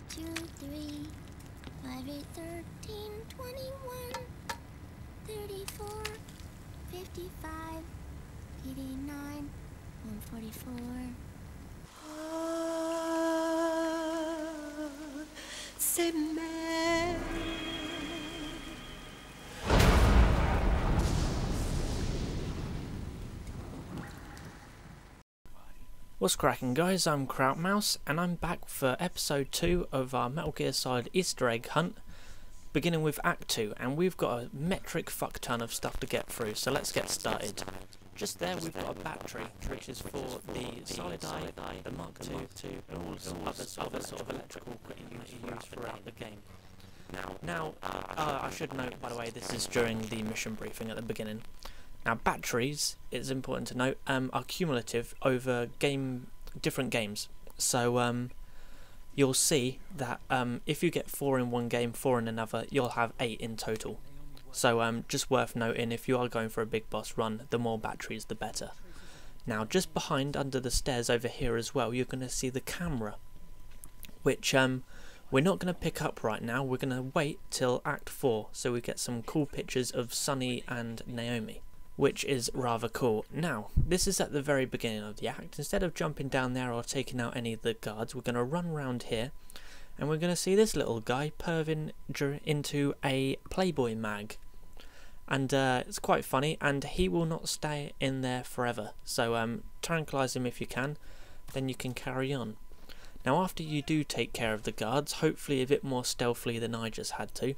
2, 3, 5, 8, 13, 21, 34, 55, 89, 144. C'est mad. What's cracking, guys? I'm Krautmouse and I'm back for episode 2 of our Metal Gear Solid Easter egg hunt, beginning with Act 2, and we've got a metric fuck ton of stuff to get through, so let's get started. Just there we've got a battery, which is for the Solid Eye, the Mark II, and all other sort of electrical equipment that you use throughout the game. Now, I should note, by the way, this is during the mission briefing at the beginning. Now, batteries, it's important to note, are cumulative over different games. So you'll see that if you get 4 in one game, 4 in another, you'll have 8 in total. So just worth noting, if you are going for a big boss run, the more batteries the better. Now, just behind, under the stairs over here as well, you're going to see the camera, which we're not going to pick up right now. We're going to wait till Act 4 so we get some cool pictures of Sunny and Naomi, which is rather cool. Now, this is at the very beginning of the act. Instead of jumping down there or taking out any of the guards, we're going to run around here and we're going to see this little guy perving into a Playboy mag. And it's quite funny, and he will not stay in there forever. So tranquilise him if you can, then you can carry on. Now, after you do take care of the guards, hopefully a bit more stealthily than I just had to,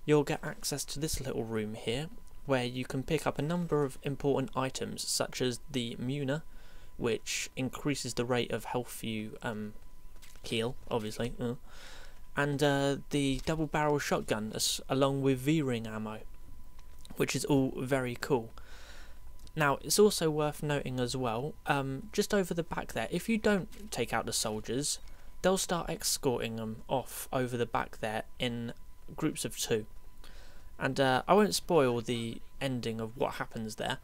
you'll get access to this little room here, where you can pick up a number of important items, such as the Muna, which increases the rate of health you heal, obviously, and the double barrel shotgun, along with V-ring ammo, which is all very cool. Now, it's also worth noting as well, just over the back there, if you don't take out the soldiers, they'll start escorting them off over the back there in groups of 2. And I won't spoil the ending of what happens there,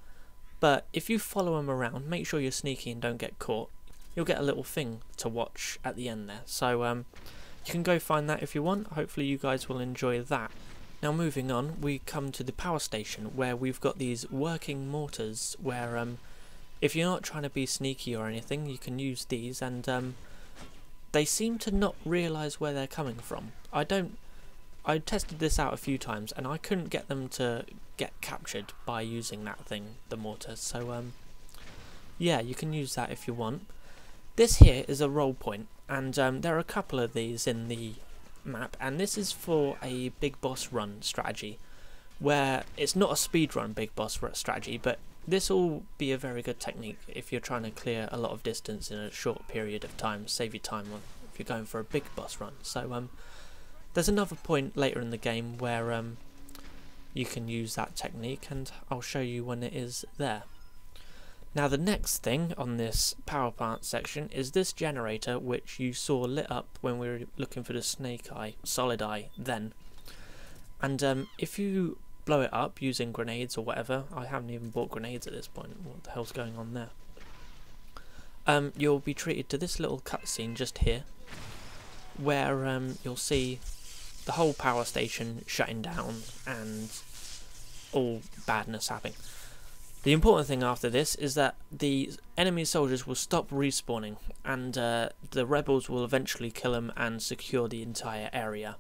but if you follow them around, make sure you're sneaky and don't get caught, you'll get a little thing to watch at the end there. So you can go find that if you want. Hopefully you guys will enjoy that. Now, moving on, we come to the power station, where we've got these working mortars, where if you're not trying to be sneaky or anything, you can use these, and they seem to not realise where they're coming from. I tested this out a few times and I couldn't get them to get captured by using that thing, the mortar, so yeah, you can use that if you want. This here is a roll point, and there are a couple of these in the map, and this is for a big boss run strategy, where it's not a speed run big boss strategy, but this will be a very good technique if you're trying to clear a lot of distance in a short period of time, save you time if you're going for a big boss run. So there's another point later in the game where you can use that technique, and I'll show you when it is there. Now, the next thing on this power plant section is this generator, which you saw lit up when we were looking for the Solid Eye then. And if you blow it up using grenades or whatever, I haven't even bought grenades at this point, what the hell's going on there? You'll be treated to this little cutscene just here, where you'll see the whole power station shutting down and all badness happening. The important thing after this is that the enemy soldiers will stop respawning, and the rebels will eventually kill them and secure the entire area.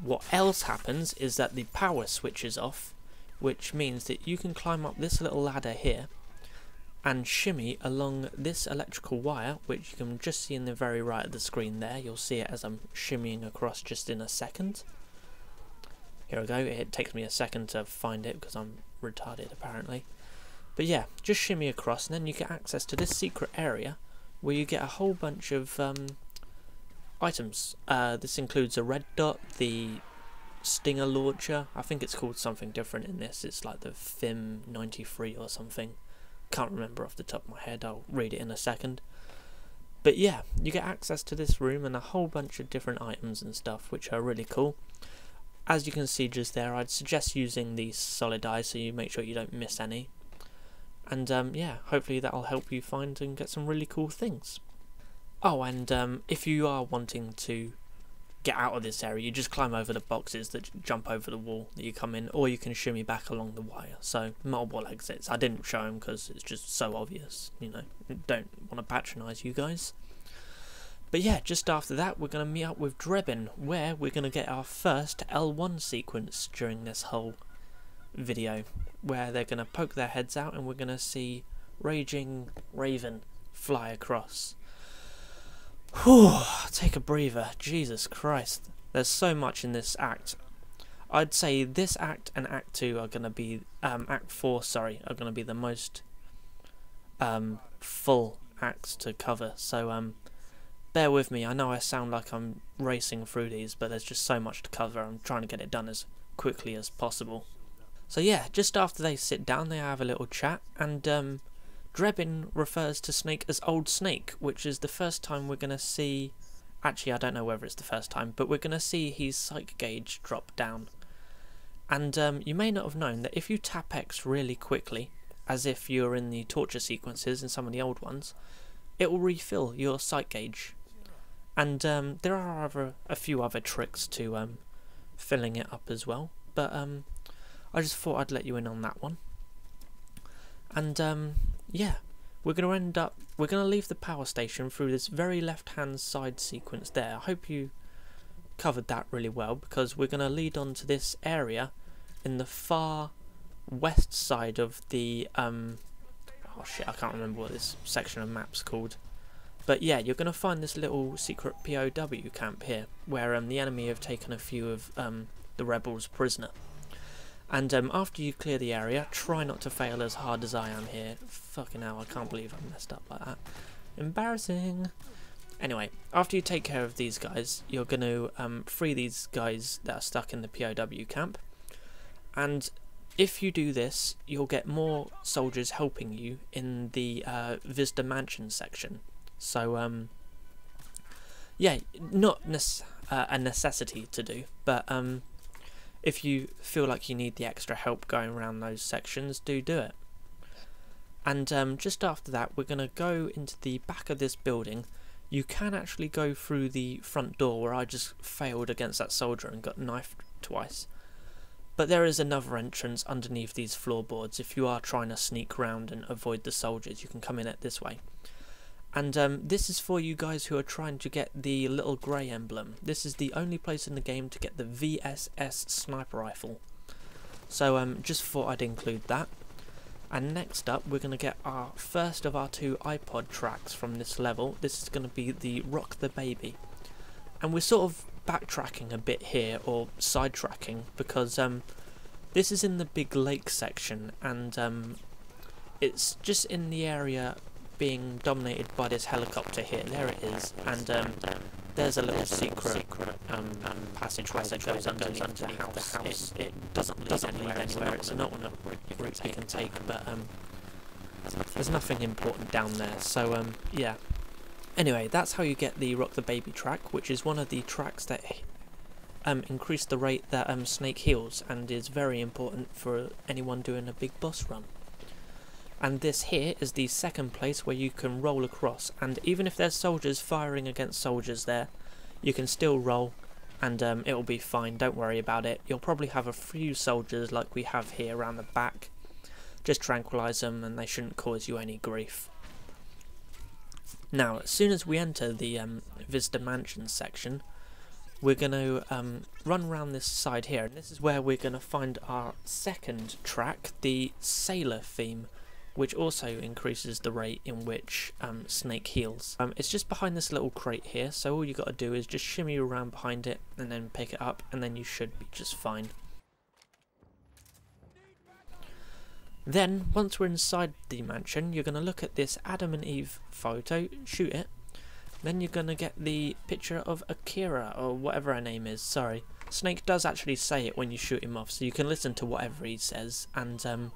What else happens is that the power switches off, which means that you can climb up this little ladder here and shimmy along this electrical wire, which you can just see in the very right of the screen there. You'll see it as I'm shimmying across just in a second. Here we go. It takes me a second to find it because I'm retarded apparently. But yeah, just shimmy across, and then you get access to this secret area where you get a whole bunch of items. This includes a red dot, the Stinger launcher. I think it's called something different in this. It's like the FIM 93 or something. Can't remember off the top of my head. I'll read it in a second. But yeah, you get access to this room and a whole bunch of different items and stuff, which are really cool. As you can see just there, I'd suggest using the Solid Eye so you make sure you don't miss any. And yeah, hopefully that'll help you find and get some really cool things. Oh, and if you are wanting to get out of this area, you just climb over the boxes that jump over the wall that you come in, or you can shimmy back along the wire. So multiple exits. I didn't show them because it's just so obvious, you know, don't want to patronise you guys. But yeah, just after that we're going to meet up with Drebin, where we're going to get our first L1 sequence during this whole video, where they're going to poke their heads out and we're going to see Raging Raven fly across. Whew, take a breather. Jesus Christ, there's so much in this act. I'd say this act and Act 2 are going to be, Act 4, sorry, are going to be the most full acts to cover, so bear with me. I know I sound like I'm racing through these, but there's just so much to cover. I'm trying to get it done as quickly as possible. So yeah, just after they sit down, they have a little chat, and Drebin refers to Snake as Old Snake, which is the first time we're going to see... Actually, I don't know whether it's the first time, but we're going to see his psych gauge drop down. And you may not have known that if you tap X really quickly, as if you're in the torture sequences in some of the old ones, it will refill your psych gauge. And there are a few other tricks to filling it up as well, but I just thought I'd let you in on that one. And yeah, we're going to leave the power station through this very left-hand side sequence there. I hope you covered that really well, because we're going to lead on to this area in the far west side of the, oh shit, I can't remember what this section of map's called. But yeah, you're going to find this little secret POW camp here, where the enemy have taken a few of the rebels prisoner. And after you clear the area, try not to fail as hard as I am here. Fucking hell, I can't believe I messed up like that. Embarrassing. Anyway, after you take care of these guys, you're going to free these guys that are stuck in the POW camp. And if you do this, you'll get more soldiers helping you in the Visitor Mansion section. So, yeah, not a necessity to do, but if you feel like you need the extra help going around those sections, do it. And just after that, we're going to go into the back of this building. You can actually go through the front door, where I just failed against that soldier and got knifed twice. But there is another entrance underneath these floorboards. If you are trying to sneak around and avoid the soldiers, you can come in it this way. And this is for you guys who are trying to get the little grey emblem. This is the only place in the game to get the VSS sniper rifle. So just thought I'd include that. And next up, we're going to get our first of our 2 iPod tracks from this level. This is going to be the Rock the Baby. And we're sort of backtracking a bit here, or sidetracking, because this is in the big lake section, and it's just in the area being dominated by this helicopter here. There it is, and there's a little secret passageway that goes underneath the house. It doesn't lead anywhere. It's not one of the routes you can take, but there's nothing important down there. So yeah. Anyway, that's how you get the Rock the Baby track, which is one of the tracks that increase the rate that Snake heals, and is very important for anyone doing a big boss run. And this here is the second place where you can roll across, and even if there's soldiers firing against soldiers there, you can still roll, and it'll be fine, don't worry about it. You'll probably have a few soldiers like we have here around the back. Just tranquilise them and they shouldn't cause you any grief. Now, as soon as we enter the Visitor Mansion section, we're going to run around this side here, and this is where we're going to find our second track, the Sailor theme, which also increases the rate in which Snake heals. It's just behind this little crate here, so all you got to do is just shimmy around behind it and then pick it up, and then you should be just fine. Then, once we're inside the mansion, you're going to look at this Adam and Eve photo, shoot it, then you're going to get the picture of Akira, or whatever her name is, sorry. Snake does actually say it when you shoot him off, so you can listen to whatever he says, and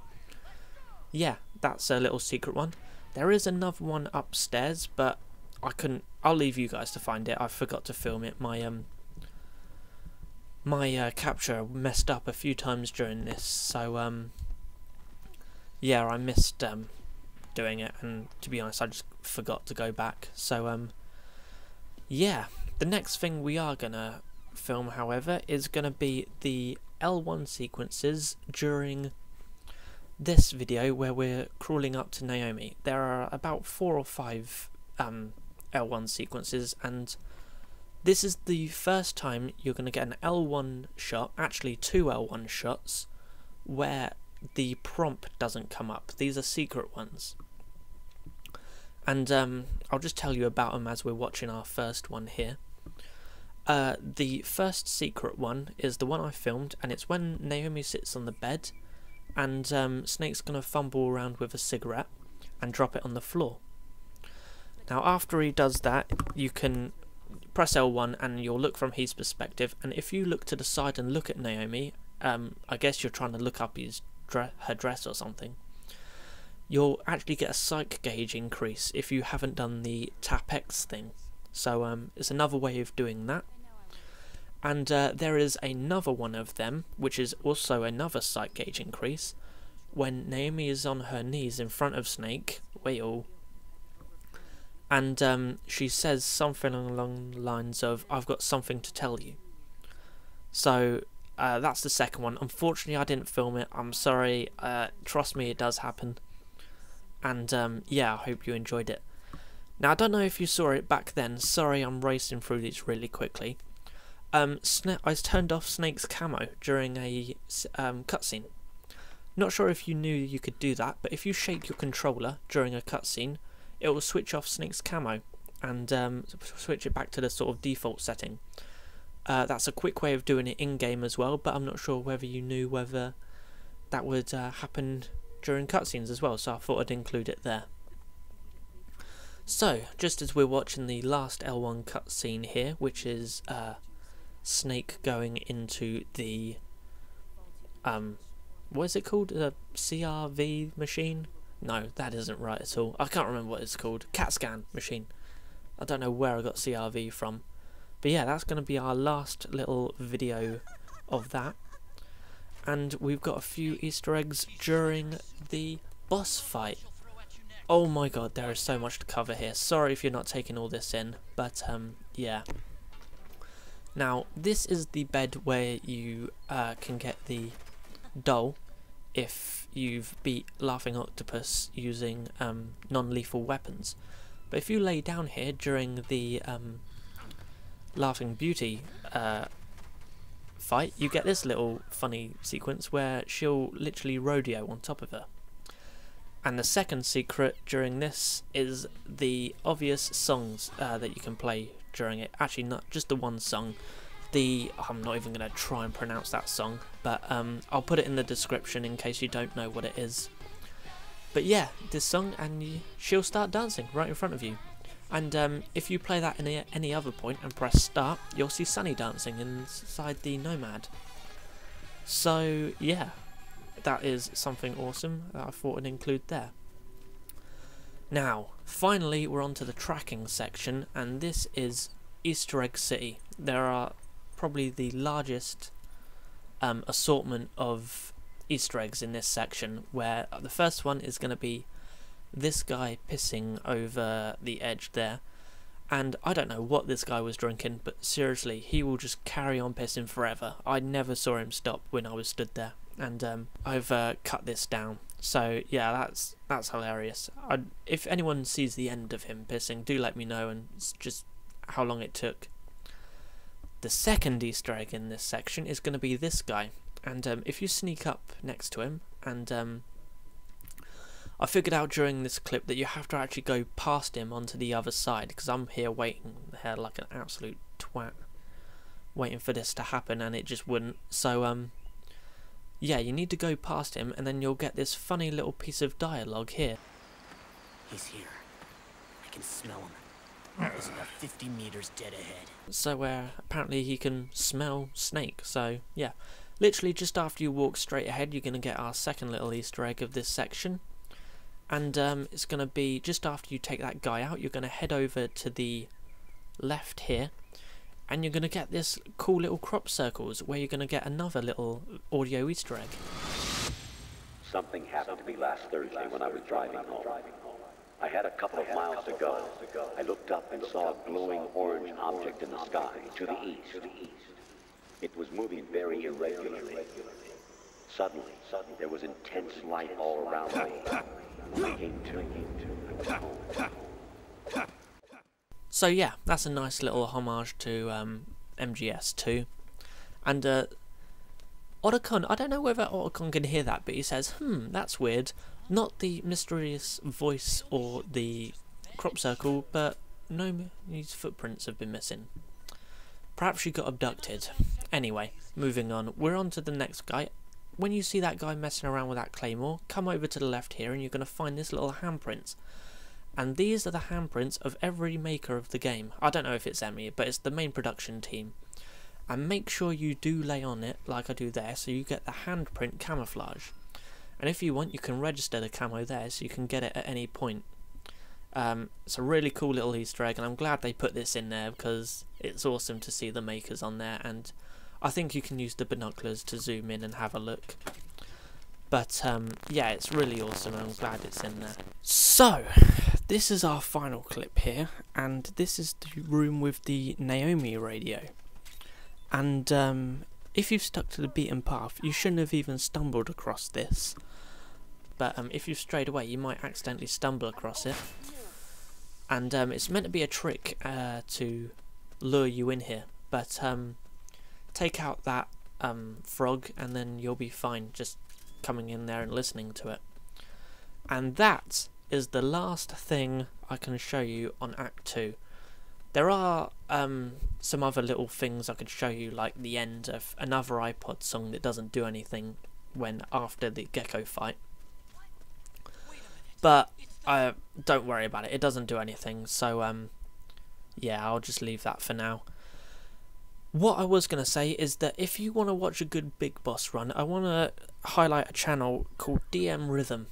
yeah, that's a little secret one. There is another one upstairs, but I'll leave you guys to find it. I forgot to film it. My capture messed up a few times during this, so yeah, I missed doing it, and to be honest, I just forgot to go back. So yeah, the next thing we are gonna film, however, is going to be the L1 sequences during this video where we're crawling up to Naomi. There are about 4 or 5 L1 sequences, and this is the first time you're going to get an L1 shot, actually 2 L1 shots, where the prompt doesn't come up. These are secret ones. And I'll just tell you about them as we're watching our first one here. The first secret one is the one I filmed, and it's when Naomi sits on the bed and Snake's going to fumble around with a cigarette and drop it on the floor. Now after he does that, you can press L1 and you'll look from his perspective, and if you look to the side and look at Naomi, I guess you're trying to look up her dress or something, you'll actually get a psych gauge increase if you haven't done the tap X thing. So it's another way of doing that. And there is another one of them, which is also another psych gauge increase, when Naomi is on her knees in front of Snake, and she says something along the lines of, "I've got something to tell you." So that's the second one. Unfortunately, I didn't film it. I'm sorry. Trust me, it does happen. And yeah, I hope you enjoyed it. Now, I don't know if you saw it back then. Sorry, I'm racing through these really quickly. I turned off Snake's camo during a cutscene. Not sure if you knew you could do that, but if you shake your controller during a cutscene, it will switch off Snake's camo and switch it back to the sort of default setting. That's a quick way of doing it in-game as well, but I'm not sure whether you knew whether that would happen during cutscenes as well, so I thought I'd include it there. So, just as we're watching the last L1 cutscene here, which is Snake going into the what is it called? The CRV machine? No, that isn't right at all. I can't remember what it's called. CAT scan machine. I don't know where I got CRV from. But yeah, that's going to be our last little video of that. And we've got a few Easter eggs during the boss fight. Oh my god, there is so much to cover here. Sorry if you're not taking all this in, but yeah. Now, this is the bed where you can get the doll if you've beat Laughing Octopus using non-lethal weapons. But if you lay down here during the Laughing Beauty fight, you get this little funny sequence where she'll literally rodeo on top of her. And the second secret during this is the obvious songs that you can play during it. Actually, not just the one song. I'm not even going to try and pronounce that song, but I'll put it in the description in case you don't know what it is. But yeah, this song, and she'll start dancing right in front of you. And if you play that in any other point and press start, you'll see Sunny dancing inside the Nomad. So yeah, that is something awesome that I thought I'd include there. Now, finally we're on to the tracking section, and this is Easter Egg City. There are probably the largest assortment of Easter eggs in this section, where the first one is going to be this guy pissing over the edge there, and I don't know what this guy was drinking, but seriously, he will just carry on pissing forever. I never saw him stop when I was stood there, and I've cut this down. So yeah, that's hilarious. If anyone sees the end of him pissing, do let me know and just how long it took. The second Easter egg in this section is going to be this guy, and if you sneak up next to him, and I figured out during this clip that you have to actually go past him onto the other side, because I'm here waiting here like an absolute twat, waiting for this to happen, and it just wouldn't. So yeah, you need to go past him, and then you'll get this funny little piece of dialogue here. He's here. I can smell him. He's about 50 meters dead ahead. So apparently he can smell Snake. So yeah, literally just after you walk straight ahead, you're going to get our second little Easter egg of this section. And it's going to be just after you take that guy out, you're going to head over to the left here, and you're going to get this cool little crop circles where you're going to get another little audio Easter egg. Something happened to me last Thursday when I was driving home. I had a couple of miles to go. I looked up and saw a glowing orange object in the sky to the east. It was moving very irregularly. Suddenly, there was intense light all around me. I came to. So yeah, that's a nice little homage to MGS2. And Otacon, I don't know whether Otacon can hear that, but he says, that's weird. Not the mysterious voice or the crop circle, but no, his footprints have been missing. Perhaps she got abducted. Anyway, moving on, we're on to the next guy. When you see that guy messing around with that claymore, come over to the left here and you're going to find this little handprints. And these are the handprints of every maker of the game. I don't know if it's Emmy, but it's the main production team. And make sure you do lay on it like I do there, so you get the handprint camouflage. And if you want, you can register the camo there, so you can get it at any point. It's a really cool little Easter egg, and I'm glad they put this in there because it's awesome to see the makers on there. And I think you can use the binoculars to zoom in and have a look. But yeah, it's really awesome, and I'm glad it's in there. So, this is our final clip here, and this is the room with the Naomi radio. And if you've stuck to the beaten path, you shouldn't have even stumbled across this. But if you've strayed away, you might accidentally stumble across it. And it's meant to be a trick to lure you in here. But take out that frog and then you'll be fine just coming in there and listening to it. And that is the last thing I can show you on Act 2. There are some other little things I could show you, like the end of another iPod song that doesn't do anything when after the gecko fight. But don't worry about it, it doesn't do anything, so yeah, I'll just leave that for now. What I was going to say is that if you want to watch a good Big Boss run, I want to highlight a channel called DM Rhythm.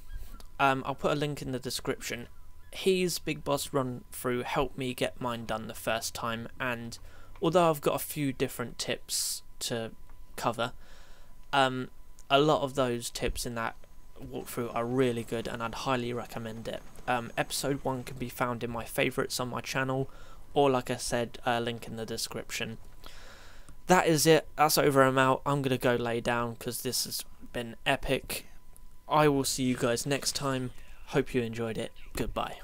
I'll put a link in the description. His Big Boss run through helped me get mine done the first time, and although I've got a few different tips to cover, a lot of those tips in that walkthrough are really good and I'd highly recommend it. Episode 1 can be found in my favourites on my channel, or like I said, a link in the description. That is it, that's over and out. I'm going to go lay down because this has been epic. I will see you guys next time. Hope you enjoyed it. Goodbye.